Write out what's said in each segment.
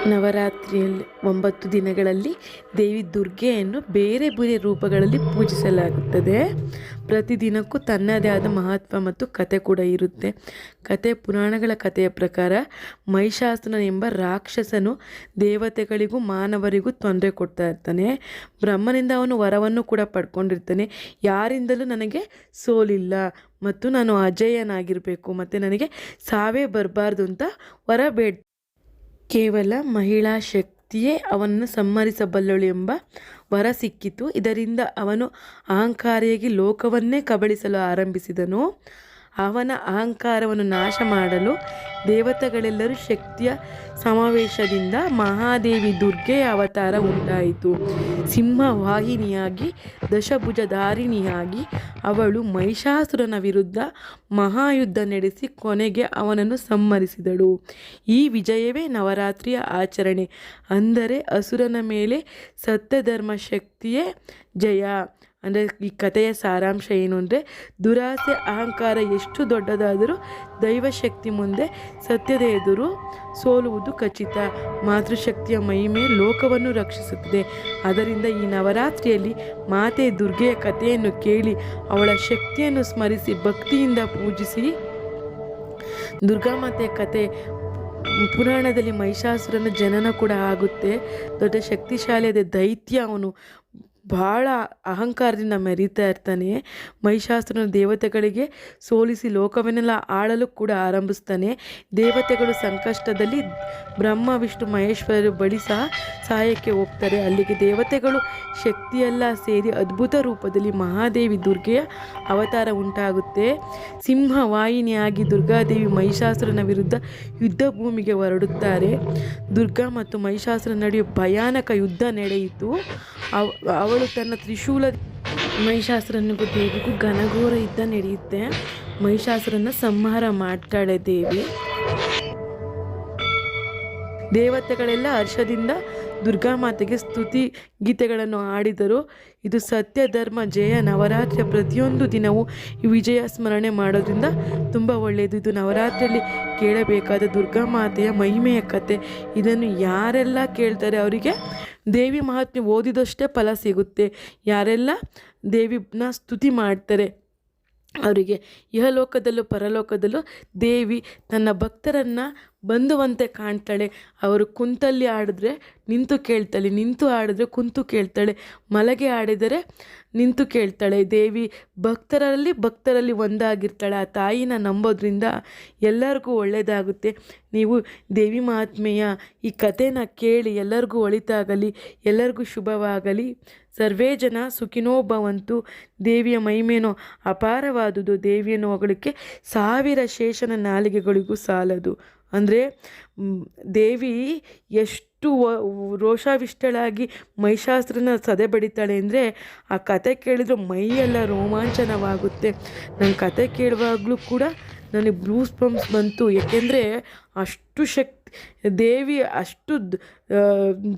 ನವರಾತ್ರಿಯಲ್ಲಿ 9 ದಿನಗಳಲ್ಲಿ ದೇವಿ ದುರ್ಗೆಯನ್ನು ಬೇರೆ ಬೇರೆ ರೂಪಗಳಲ್ಲಿ ಪೂಜಿಸಲಾಗುತ್ತದೆ. ಪ್ರತಿದಿನಕ್ಕೂ ತನ್ನದೇ ಆದ ಮಹತ್ವ ಮತ್ತು ಕತೆ ಕೂಡ ಇರುತ್ತೆ. ಪುರಾಣಗಳ ಕಥೆಯ ಪ್ರಕಾರ ಮಹಿಷಾಸುರನ ಎಂಬ ರಾಕ್ಷಸನು ದೇವತೆಗಳಿಗೂ ಮಾನವರಿಗೂ ತೊಂದರೆ ಕೊಡ್ತಾ ಇರ್ತಾನೆ. ಬ್ರಹ್ಮನಿಂದ ಅವನು ವರವನ್ನು ಕೂಡ ಪಡ್ಕೊಂಡಿರ್ತಾನೆ. ಯಾರಿಂದಲೂ ನನಗೆ ಸೋಲಿಲ್ಲ ಮತ್ತು ನಾನು ಅಜೇಯನಾಗಿರಬೇಕು ಮತ್ತು ನನಗೆ ಸಾವೇ ಬರಬಾರ್ದು ಅಂತ ವರ ಕೇವಲ ಮಹಿಳಾ ಶಕ್ತಿಯೇ ಅವನನ್ನು ಸಂಹರಿಸಬಲ್ಲಳು ಎಂಬ ವರ ಸಿಕ್ಕಿತು. ಇದರಿಂದ ಅವನು ಅಹಂಕಾರಿಯಾಗಿ ಲೋಕವನ್ನೇ ಕಬಳಿಸಲು ಆರಂಭಿಸಿದನು. ಅವನ ಅಹಂಕಾರವನ್ನು ನಾಶ ಮಾಡಲು ದೇವತೆಗಳೆಲ್ಲರೂ ಶಕ್ತಿಯ ಸಮಾವೇಶದಿಂದ ಮಹಾದೇವಿ ದುರ್ಗೆಯ ಅವತಾರ ಉಂಟಾಯಿತು. ಸಿಂಹವಾಹಿನಿಯಾಗಿ ದಶಭುಜಧಾರಿಣಿಯಾಗಿ ಅವಳು ಮಹಿಷಾಸುರನ ವಿರುದ್ಧ ಮಹಾಯುದ್ಧ ನಡೆಸಿ ಕೊನೆಗೆ ಅವನನ್ನು ಸಂಹರಿಸಿದಳು. ಈ ವಿಜಯವೇ ನವರಾತ್ರಿಯ ಆಚರಣೆ. ಅಂದರೆ ಅಸುರನ ಮೇಲೆ ಸತ್ಯಧರ್ಮ ಶಕ್ತಿಯೇ ಜಯ. ಅಂದರೆ ಈ ಕಥೆಯ ಸಾರಾಂಶ ಏನು ಅಂದರೆ, ದುರಾಸೆ ಅಹಂಕಾರ ಎಷ್ಟು ದೊಡ್ಡದಾದರೂ ದೈವಶಕ್ತಿ ಮುಂದೆ ಸತ್ಯದ ಎದುರು ಸೋಲುವುದು ಖಚಿತ. ಮಾತೃಶಕ್ತಿಯ ಮಹಿಮೆ ಲೋಕವನ್ನು ರಕ್ಷಿಸುತ್ತದೆ. ಅದರಿಂದ ಈ ನವರಾತ್ರಿಯಲ್ಲಿ ಮಾತೆ ದುರ್ಗೆಯ ಕಥೆಯನ್ನು ಕೇಳಿ ಅವಳ ಶಕ್ತಿಯನ್ನು ಸ್ಮರಿಸಿ ಭಕ್ತಿಯಿಂದ ಪೂಜಿಸಿ. ದುರ್ಗಾಮಾತೆಯ ಕಥೆ ಪುರಾಣದಲ್ಲಿ ಮಹಿಷಾಸುರನ ಜನನ ಕೂಡ ಆಗುತ್ತೆ. ದೊಡ್ಡ ಶಕ್ತಿಶಾಲಿಯಾದ ದೈತ್ಯ. ಅವನು ಭಾಳ ಅಹಂಕಾರದಿಂದ ಮೆರೀತಾ ಇರ್ತಾನೆ. ಮಹಿಷಾಸುರನ ದೇವತೆಗಳಿಗೆ ಸೋಲಿಸಿ ಲೋಕವನ್ನೆಲ್ಲ ಆಳಲು ಕೂಡ ಆರಂಭಿಸ್ತಾನೆ. ದೇವತೆಗಳು ಸಂಕಷ್ಟದಲ್ಲಿ ಬ್ರಹ್ಮ ವಿಷ್ಣು ಮಹೇಶ್ವರರು ಬಳಿ ಸಹಾಯಕ್ಕೆ ಹೋಗ್ತಾರೆ. ಅಲ್ಲಿಗೆ ದೇವತೆಗಳು ಶಕ್ತಿಯೆಲ್ಲ ಸೇರಿ ಅದ್ಭುತ ರೂಪದಲ್ಲಿ ಮಹಾದೇವಿ ದುರ್ಗೆಯ ಅವತಾರ ಉಂಟಾಗುತ್ತೆ. ಸಿಂಹವಾಹಿನಿಯಾಗಿ ದುರ್ಗಾದೇವಿ ಮಹಿಷಾಸುರನ ವಿರುದ್ಧ ಯುದ್ಧ ಭೂಮಿಗೆ ಹೊರಡುತ್ತಾರೆ. ದುರ್ಗಾ ಮತ್ತು ಮಹಿಷಾಸುರನ ನಡುವೆ ಭಯಾನಕ ಯುದ್ಧ ನಡೆಯಿತು. ಅವಳು ತನ್ನ ತ್ರಿಶೂಲ ಮಹಿಷಾಸುರನಿಗೂ ದೇವಿಗೂ ಘನಘೋರ ಯುದ್ಧ ನಡೆಯುತ್ತೆ. ಮಹಿಷಾಸುರನ ಸಂಹಾರ ಮಾಡ್ತಾಳೆ ದೇವಿ. ದೇವತೆಗಳೆಲ್ಲ ಹರ್ಷದಿಂದ ದುರ್ಗಾಮಾತೆಗೆ ಸ್ತುತಿ ಗೀತೆಗಳನ್ನು ಹಾಡಿದರು. ಇದು ಸತ್ಯ ಧರ್ಮ ಜಯ. ನವರಾತ್ರಿಯ ಪ್ರತಿಯೊಂದು ದಿನವೂ ಈ ವಿಜಯ ಸ್ಮರಣೆ ಮಾಡೋದ್ರಿಂದ ತುಂಬ ಒಳ್ಳೆಯದು. ಇದು ನವರಾತ್ರಿಯಲ್ಲಿ ಕೇಳಬೇಕಾದ ದುರ್ಗಾಮಾತೆಯ ಮಹಿಮೆಯ ಕತೆ. ಇದನ್ನು ಯಾರೆಲ್ಲ ಕೇಳ್ತಾರೆ ಅವರಿಗೆ ದೇವಿ ಮಹಾತ್ಮೆ ಓದಿದಷ್ಟೇ ಫಲ ಸಿಗುತ್ತೆ. ಯಾರೆಲ್ಲ ದೇವಿನ ಸ್ತುತಿ ಮಾಡ್ತಾರೆ ಅವರಿಗೆ ಇಹಲೋಕದಲ್ಲೂ ಪರಲೋಕದಲ್ಲೂ ದೇವಿ ತನ್ನ ಭಕ್ತರನ್ನು ಬಂಧುವಂತೆ ಕಾಣ್ತಾಳೆ. ಅವರು ಕುಂತಲ್ಲಿ ಆಡಿದ್ರೆ ನಿಂತು ಕೇಳ್ತಾಳೆ, ನಿಂತು ಆಡಿದ್ರೆ ಕುಂತು ಕೇಳ್ತಾಳೆ, ಮಲಗೆ ಆಡಿದರೆ ನಿಂತು ಕೇಳ್ತಾಳೆ. ದೇವಿ ಭಕ್ತರಲ್ಲಿ ಒಂದಾಗಿರ್ತಾಳೆ. ಆ ತಾಯಿನ ನಂಬೋದ್ರಿಂದ ಎಲ್ಲರಿಗೂ ಒಳ್ಳೆಯದಾಗುತ್ತೆ. ನೀವು ದೇವಿ ಮಹಾತ್ಮೆಯ ಈ ಕಥೆನ ಕೇಳಿ ಎಲ್ಲರಿಗೂ ಒಳಿತಾಗಲಿ, ಎಲ್ಲರಿಗೂ ಶುಭವಾಗಲಿ. ಸರ್ವೇ ಜನ ಸುಖಿನೋ ಭವಂತು. ದೇವಿಯ ಮಹಿಮೆನೋ ಅಪಾರವಾದುದು. ದೇವಿಯನ್ನು ಹೊಗಳಿಕೆ 1000 ಶೇಷನ ನಾಲಿಗೆಗಳಿಗೂ ಸಾಲದು. ಅಂದರೆ ದೇವಿ ಎಷ್ಟು ರೋಷಾವಿಷ್ಟಳಾಗಿ ಮಹಿಷಾಸುರನ ಸದೆ ಬಡಿತಾಳೆ ಅಂದರೆ ಆ ಕತೆ ಕೇಳಿದ್ರೆ ಮೈಯೆಲ್ಲ ರೋಮಾಂಚನವಾಗುತ್ತೆ. ನನ್ನ ಕತೆ ಕೇಳುವಾಗಲೂ ಕೂಡ ನನಗೆ ಬ್ಲೂಸ್ ಬಂಪ್ಸ್ ಬಂತು. ಏಕೆಂದರೆ ಅಷ್ಟು ದೇವಿ ಅಷ್ಟು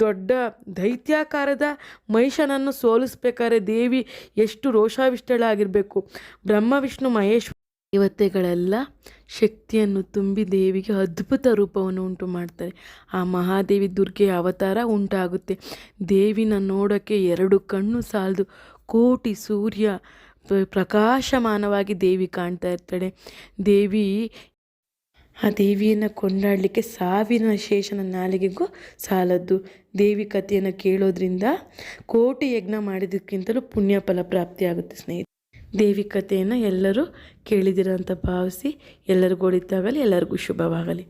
ದೊಡ್ಡ ದೈತ್ಯಾಕಾರದ ಮಹಿಷನನ್ನು ಸೋಲಿಸ್ಬೇಕಾದ್ರೆ ದೇವಿ ಎಷ್ಟು ರೋಷಾವಿಷ್ಟಳಾಗಿರಬೇಕು. ಬ್ರಹ್ಮ ವಿಷ್ಣು ಮಹೇಶ್ವರ ದೇವತೆಗಳೆಲ್ಲ ಶಕ್ತಿಯನ್ನು ತುಂಬಿ ದೇವಿಗೆ ಅದ್ಭುತ ರೂಪವನ್ನು ಉಂಟು ಮಾಡ್ತಾರೆ. ಆ ಮಹಾದೇವಿ ದುರ್ಗೆಯ ಅವತಾರ ಉಂಟಾಗುತ್ತೆ. ದೇವಿನ ನೋಡೋಕ್ಕೆ 2 ಕಣ್ಣು ಸಾಲದು. ಕೋಟಿ ಸೂರ್ಯ ಪ್ರಕಾಶಮಾನವಾಗಿ ದೇವಿ ಕಾಣ್ತಾ ಇರ್ತಾಳೆ. ಆ ದೇವಿಯನ್ನು ಕೊಂಡಾಡಲಿಕ್ಕೆ 1000 ಶೇಷನ ನಾಲಿಗೆಗೂ ಸಾಲದ್ದು. ದೇವಿ ಕಥೆಯನ್ನು ಕೇಳೋದ್ರಿಂದ ಕೋಟಿ ಯಜ್ಞ ಮಾಡಿದ್ದಕ್ಕಿಂತಲೂ ಪುಣ್ಯ ಫಲ ಪ್ರಾಪ್ತಿಯಾಗುತ್ತೆ ಸ್ನೇಹಿತರೆ. ದೇವಿ ಕಥೆಯನ್ನು ಎಲ್ಲರೂ ಕೇಳಿದಿರ ಅಂತ ಭಾವಿಸಿ ಎಲ್ಲರಿಗೂ ಒಳಿತಾಗಲಿ, ಎಲ್ಲರಿಗೂ ಶುಭವಾಗಲಿ.